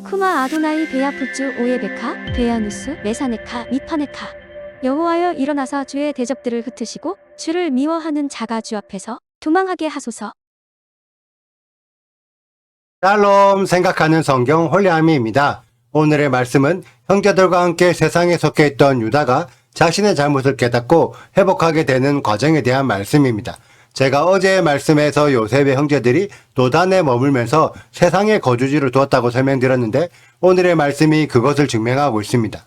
쿠마 아도나이 베야푸츠 오예베카 베야누스 메사네카 미파네카. 여호와여 일어나사 주의 대적들을 흩으시고 주를 미워하는 자가 주 앞에서 도망하게 하소서. 샬롬 생각하는 성경 홀리아미입니다. 오늘의 말씀은 형제들과 함께 세상에 속해 있던 유다가 자신의 잘못을 깨닫고 회복하게 되는 과정에 대한 말씀입니다. 제가 어제의 말씀에서 요셉의 형제들이 도단에 머물면서 세상의 거주지를 두었다고 설명드렸는데 오늘의 말씀이 그것을 증명하고 있습니다.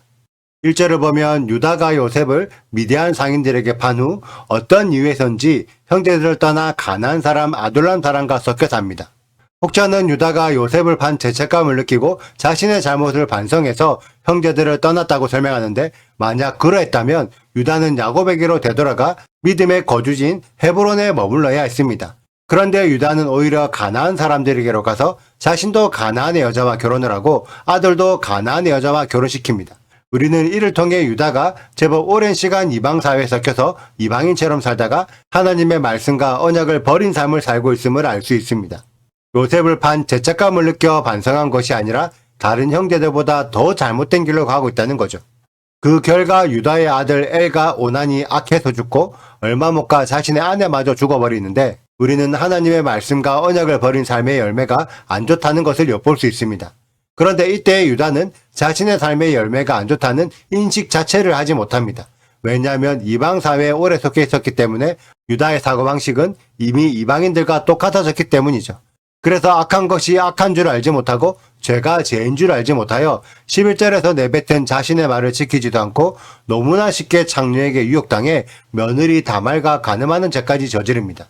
1절을 보면 유다가 요셉을 미디안 상인들에게 판 후 어떤 이유에선지 형제들을 떠나 가나안 사람 아둘람 사람과 섞여 삽니다. 혹자는 유다가 요셉을 판 죄책감을 느끼고 자신의 잘못을 반성해서 형제들을 떠났다고 설명하는데 만약 그러했다면 유다는 야곱에게로 되돌아가 믿음의 거주지인 헤브론에 머물러야 했습니다. 그런데 유다는 오히려 가나안 사람들에게로 가서 자신도 가나안의 여자와 결혼을 하고 아들도 가나안의 여자와 결혼시킵니다. 우리는 이를 통해 유다가 제법 오랜 시간 이방사회에 섞여서 이방인처럼 살다가 하나님의 말씀과 언약을 버린 삶을 살고 있음을 알 수 있습니다. 요셉을 판 죄책감을 느껴 반성한 것이 아니라 다른 형제들보다 더 잘못된 길로 가고 있다는 거죠. 그 결과 유다의 아들 엘과 오난이 악해서 죽고 얼마 못 가 자신의 아내마저 죽어버리는데 우리는 하나님의 말씀과 언약을 버린 삶의 열매가 안 좋다는 것을 엿볼 수 있습니다. 그런데 이때 유다는 자신의 삶의 열매가 안 좋다는 인식 자체를 하지 못합니다. 왜냐하면 이방사회에 오래 속해 있었기 때문에 유다의 사고방식은 이미 이방인들과 똑같아졌기 때문이죠. 그래서 악한 것이 악한 줄 알지 못하고 죄가 죄인 줄 알지 못하여 11절에서 내뱉은 자신의 말을 지키지도 않고 너무나 쉽게 장녀에게 유혹당해 며느리 다말과 간음하는 죄까지 저지릅니다.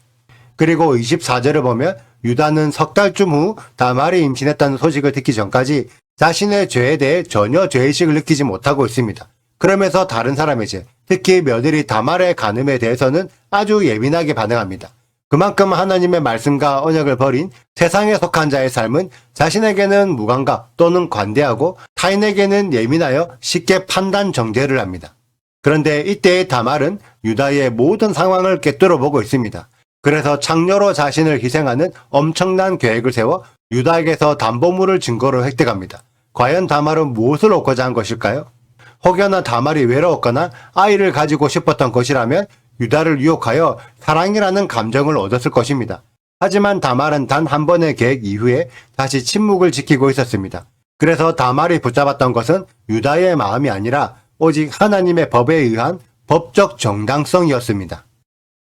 그리고 24절을 보면 유다는 석 달쯤 후 다말이 임신했다는 소식을 듣기 전까지 자신의 죄에 대해 전혀 죄의식을 느끼지 못하고 있습니다. 그러면서 다른 사람의 죄, 특히 며느리 다말의 간음에 대해서는 아주 예민하게 반응합니다. 그만큼 하나님의 말씀과 언약을 버린 세상에 속한 자의 삶은 자신에게는 무감각 또는 관대하고 타인에게는 예민하여 쉽게 판단 정죄를 합니다. 그런데 이때의 다말은 유다의 모든 상황을 꿰뚫어 보고 있습니다. 그래서 창녀로 자신을 희생하는 엄청난 계획을 세워 유다에게서 담보물을 증거로 획득합니다. 과연 다말은 무엇을 얻고자 한 것일까요? 혹여나 다말이 외로웠거나 아이를 가지고 싶었던 것이라면 유다를 유혹하여 사랑이라는 감정을 얻었을 것입니다. 하지만 다말은 단 한 번의 계획 이후에 다시 침묵을 지키고 있었습니다. 그래서 다말이 붙잡았던 것은 유다의 마음이 아니라 오직 하나님의 법에 의한 법적 정당성이었습니다.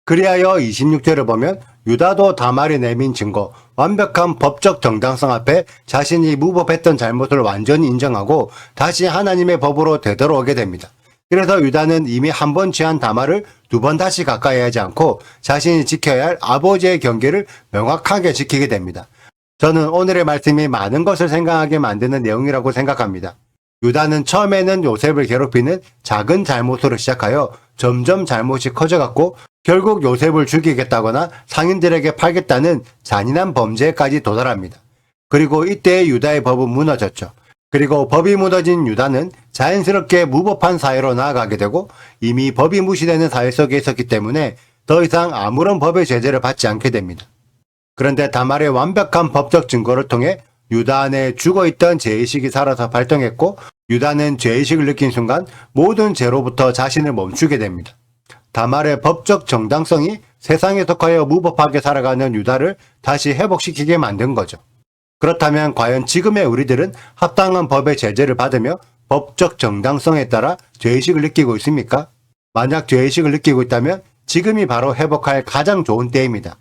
그리하여 26절을 보면 유다도 다말이 내민 증거, 완벽한 법적 정당성 앞에 자신이 무법했던 잘못을 완전히 인정하고 다시 하나님의 법으로 되돌아오게 됩니다. 그래서 유다는 이미 한 번 취한 다말을 두 번 다시 가까이 하지 않고 자신이 지켜야 할 아버지의 경계를 명확하게 지키게 됩니다. 저는 오늘의 말씀이 많은 것을 생각하게 만드는 내용이라고 생각합니다. 유다는 처음에는 요셉을 괴롭히는 작은 잘못으로 시작하여 점점 잘못이 커져갔고 결국 요셉을 죽이겠다거나 상인들에게 팔겠다는 잔인한 범죄까지 도달합니다. 그리고 이때 유다의 법은 무너졌죠. 그리고 법이 무너진 유다는 자연스럽게 무법한 사회로 나아가게 되고 이미 법이 무시되는 사회 속에 있었기 때문에 더 이상 아무런 법의 제재를 받지 않게 됩니다. 그런데 다말의 완벽한 법적 증거를 통해 유다 안에 죽어있던 죄의식이 살아서 발동했고 유다는 죄의식을 느낀 순간 모든 죄로부터 자신을 멈추게 됩니다. 다말의 법적 정당성이 세상에 속하여 무법하게 살아가는 유다를 다시 회복시키게 만든 거죠. 그렇다면 과연 지금의 우리들은 합당한 법의 제재를 받으며 법적 정당성에 따라 죄의식을 느끼고 있습니까? 만약 죄의식을 느끼고 있다면 지금이 바로 회복할 가장 좋은 때입니다.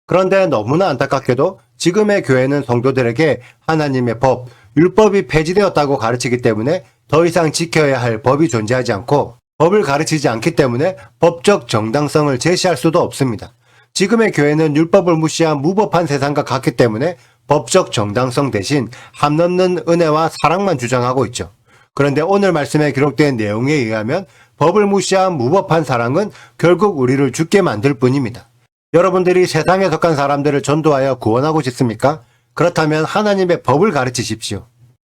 그런데 너무나 안타깝게도 지금의 교회는 성도들에게 하나님의 법, 율법이 폐지되었다고 가르치기 때문에 더 이상 지켜야 할 법이 존재하지 않고 법을 가르치지 않기 때문에 법적 정당성을 제시할 수도 없습니다. 지금의 교회는 율법을 무시한 무법한 세상과 같기 때문에 법적 정당성 대신 한넘는 은혜와 사랑만 주장하고 있죠. 그런데 오늘 말씀에 기록된 내용에 의하면 법을 무시한 무법한 사랑은 결국 우리를 죽게 만들 뿐입니다. 여러분들이 세상에 속한 사람들을 전도하여 구원하고 싶습니까? 그렇다면 하나님의 법을 가르치십시오.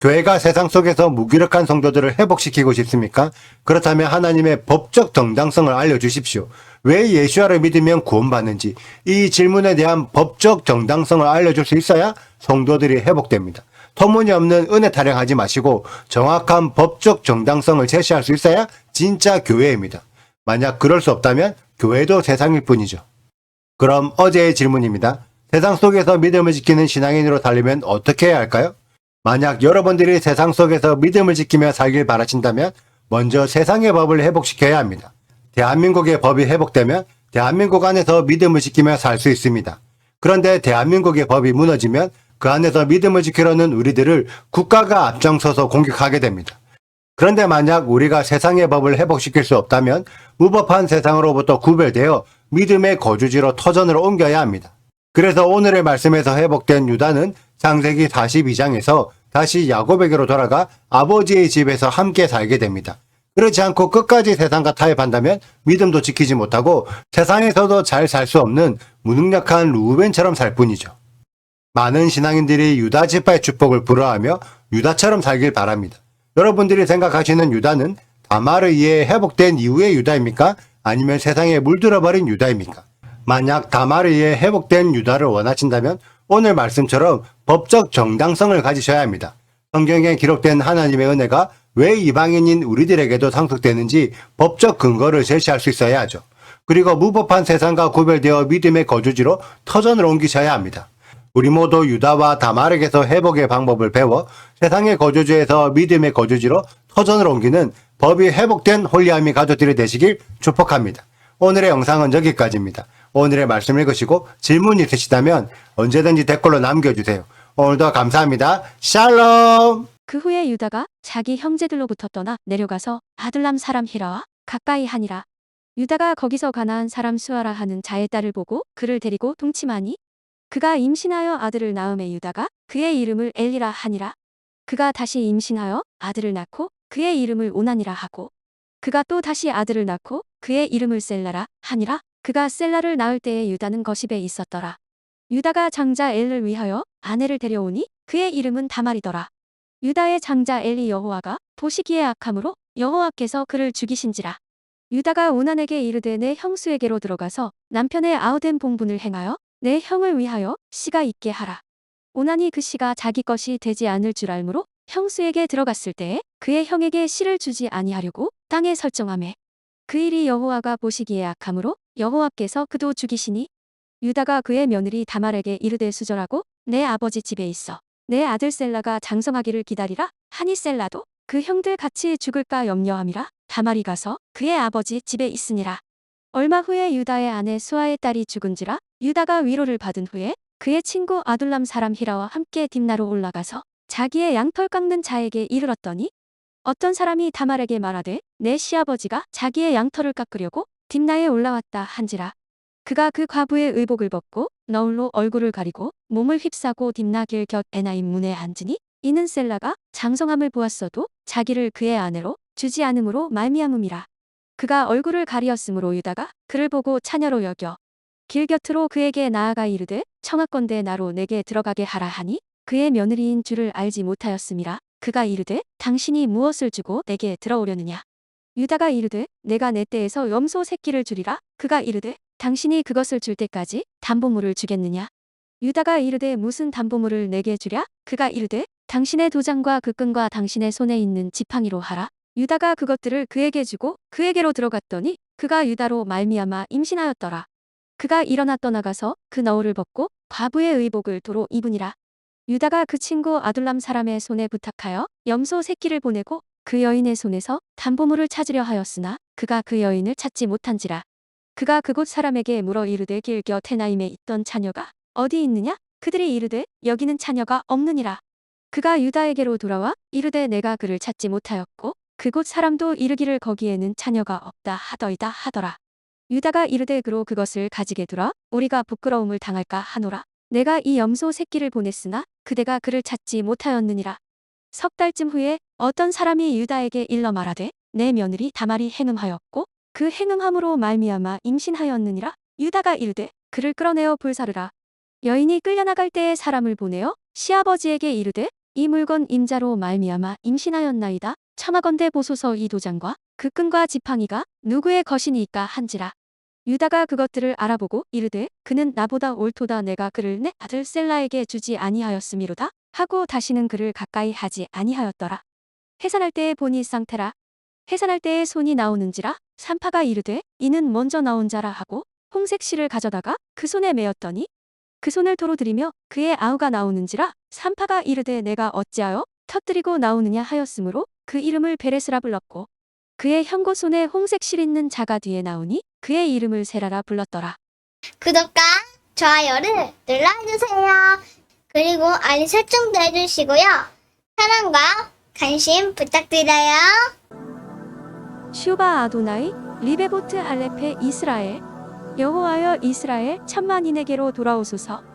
교회가 세상 속에서 무기력한 성도들을 회복시키고 싶습니까? 그렇다면 하나님의 법적 정당성을 알려주십시오. 왜 예수와를 믿으면 구원받는지 이 질문에 대한 법적 정당성을 알려줄 수 있어야 성도들이 회복됩니다. 터무니없는 은혜 타령하지 마시고 정확한 법적 정당성을 제시할 수 있어야 진짜 교회입니다. 만약 그럴 수 없다면 교회도 세상일 뿐이죠. 그럼 어제의 질문입니다. 세상 속에서 믿음을 지키는 신앙인으로 살려면 어떻게 해야 할까요? 만약 여러분들이 세상 속에서 믿음을 지키며 살길 바라신다면 먼저 세상의 법을 회복시켜야 합니다. 대한민국의 법이 회복되면 대한민국 안에서 믿음을 지키며 살 수 있습니다. 그런데 대한민국의 법이 무너지면 그 안에서 믿음을 지키려는 우리들을 국가가 앞장서서 공격하게 됩니다. 그런데 만약 우리가 세상의 법을 회복시킬 수 없다면 무법한 세상으로부터 구별되어 믿음의 거주지로 터전으로 옮겨야 합니다. 그래서 오늘의 말씀에서 회복된 유다는 창세기 42장에서 다시 야곱에게로 돌아가 아버지의 집에서 함께 살게 됩니다. 그렇지 않고 끝까지 세상과 타협한다면 믿음도 지키지 못하고 세상에서도 잘 살 수 없는 무능력한 루벤처럼 살 뿐이죠. 많은 신앙인들이 유다 지파의 축복을 부러워하며 유다처럼 살길 바랍니다. 여러분들이 생각하시는 유다는 다말에 의해 회복된 이후의 유다입니까? 아니면 세상에 물들어버린 유다입니까? 만약 다말에 의해 회복된 유다를 원하신다면 오늘 말씀처럼 법적 정당성을 가지셔야 합니다. 성경에 기록된 하나님의 은혜가 왜 이방인인 우리들에게도 상속되는지 법적 근거를 제시할 수 있어야 하죠. 그리고 무법한 세상과 구별되어 믿음의 거주지로 터전을 옮기셔야 합니다. 우리 모두 유다와 다말에게서 회복의 방법을 배워 세상의 거주지에서 믿음의 거주지로 터전을 옮기는 법이 회복된 홀리아미 가족들이 되시길 축복합니다. 오늘의 영상은 여기까지입니다. 오늘의 말씀 읽으시고 질문 있으시다면 언제든지 댓글로 남겨주세요. 오늘도 감사합니다. 샬롬! 그 후에 유다가 자기 형제들로부터 떠나 내려가서 아둘람 사람 히라와 가까이 하니라. 유다가 거기서 가나안 사람 수아라 하는 자의 딸을 보고 그를 데리고 동침하니 그가 임신하여 아들을 낳음에 유다가 그의 이름을 엘리라 하니라. 그가 다시 임신하여 아들을 낳고 그의 이름을 오난이라 하고 그가 또 다시 아들을 낳고 그의 이름을 셀라라 하니라. 그가 셀라를 낳을 때에 유다는 거십에 있었더라. 유다가 장자 엘을 위하여 아내를 데려오니 그의 이름은 다말이더라. 유다의 장자 엘이 여호와가 보시기에 악함으로 여호와께서 그를 죽이신지라. 유다가 오난에게 이르되 내 형수에게로 들어가서 남편의 아우된 봉분을 행하여 내 형을 위하여 씨가 있게 하라. 오난이 그 씨가 자기 것이 되지 않을 줄 알므로 형수에게 들어갔을 때에 그의 형에게 씨를 주지 아니하려고 땅에 설정하매 그 일이 여호와가 보시기에 악함으로 여호와께서 그도 죽이시니 유다가 그의 며느리 다말에게 이르되 수절하고 내 아버지 집에 있어 내 아들 셀라가 장성하기를 기다리라 하니 셀라도 그 형들 같이 죽을까 염려함이라 다말이 가서 그의 아버지 집에 있으니라. 얼마 후에 유다의 아내 수아의 딸이 죽은지라 유다가 위로를 받은 후에 그의 친구 아둘람 사람 히라와 함께 딥나로 올라가서 자기의 양털 깎는 자에게 이르렀더니 어떤 사람이 다말에게 말하되 내 시아버지가 자기의 양털을 깎으려고 딥나에 올라왔다 한지라. 그가 그 과부의 의복을 벗고 너울로 얼굴을 가리고 몸을 휩싸고 딥나 길 곁 에나임 문에 앉으니 이는 셀라가 장성함을 보았어도 자기를 그의 아내로 주지 않음으로 말미암음이라. 그가 얼굴을 가리었으므로 유다가 그를 보고 차녀로 여겨 길 곁으로 그에게 나아가 이르되 청하건대 나로 내게 들어가게 하라 하니 그의 며느리인 줄을 알지 못하였음이라. 그가 이르되 당신이 무엇을 주고 내게 들어오려느냐. 유다가 이르되 내가 내 떼에서 염소 새끼를 주리라. 그가 이르되 당신이 그것을 줄 때까지 담보물을 주겠느냐. 유다가 이르되 무슨 담보물을 내게 주랴. 그가 이르되 당신의 도장과 그 끈과 당신의 손에 있는 지팡이로 하라. 유다가 그것들을 그에게 주고 그에게로 들어갔더니 그가 유다로 말미암아 임신하였더라. 그가 일어나 떠나가서 그 너울을 벗고 과부의 의복을 도로 입으니라. 유다가 그 친구 아둘람 사람의 손에 부탁하여 염소 새끼를 보내고 그 여인의 손에서 담보물을 찾으려 하였으나 그가 그 여인을 찾지 못한지라. 그가 그곳 사람에게 물어 이르되 길 곁 에나임에 있던 자녀가 어디 있느냐. 그들이 이르되 여기는 자녀가 없느니라. 그가 유다에게로 돌아와 이르되 내가 그를 찾지 못하였고 그곳 사람도 이르기를 거기에는 자녀가 없다 하더이다 하더라. 유다가 이르되 그로 그것을 가지게 두라. 우리가 부끄러움을 당할까 하노라. 내가 이 염소 새끼를 보냈으나 그대가 그를 찾지 못하였느니라. 석 달쯤 후에 어떤 사람이 유다에게 일러 말하되 내 며느리 다말이 행음하였고 그 행음함으로 말미암아 임신하였느니라. 유다가 이르되 그를 끌어내어 불사르라. 여인이 끌려나갈 때에 사람을 보내어 시아버지에게 이르되 이 물건 임자로 말미암아 임신하였나이다. 청하건대 보소서 이 도장과 그 끈과 지팡이가 누구의 것이니까 한지라. 유다가 그것들을 알아보고 이르되 그는 나보다 옳도다. 내가 그를 내 아들 셀라에게 주지 아니하였음이로다. 하고 다시는 그를 가까이 하지 아니하였더라. 해산할 때에 보니 쌍태라. 해산할 때에 손이 나오는지라. 산파가 이르되 이는 먼저 나온 자라 하고 홍색 실을 가져다가 그 손에 메었더니 그 손을 도로 들이며 그의 아우가 나오는지라. 산파가 이르되 내가 어찌하여 터뜨리고 나오느냐 하였으므로 그 이름을 베레스라 불렀고 그의 형고 손에 홍색 실 있는 자가 뒤에 나오니 그의 이름을 세라라 불렀더라. 구독과 좋아요를 눌러주세요. 그리고 알림 설정도 해주시고요. 사랑과 관심 부탁드려요. 슈바 아도나이 리베보트 할레페 이스라엘 여호와여 이스라엘 천만인에게로 돌아오소서.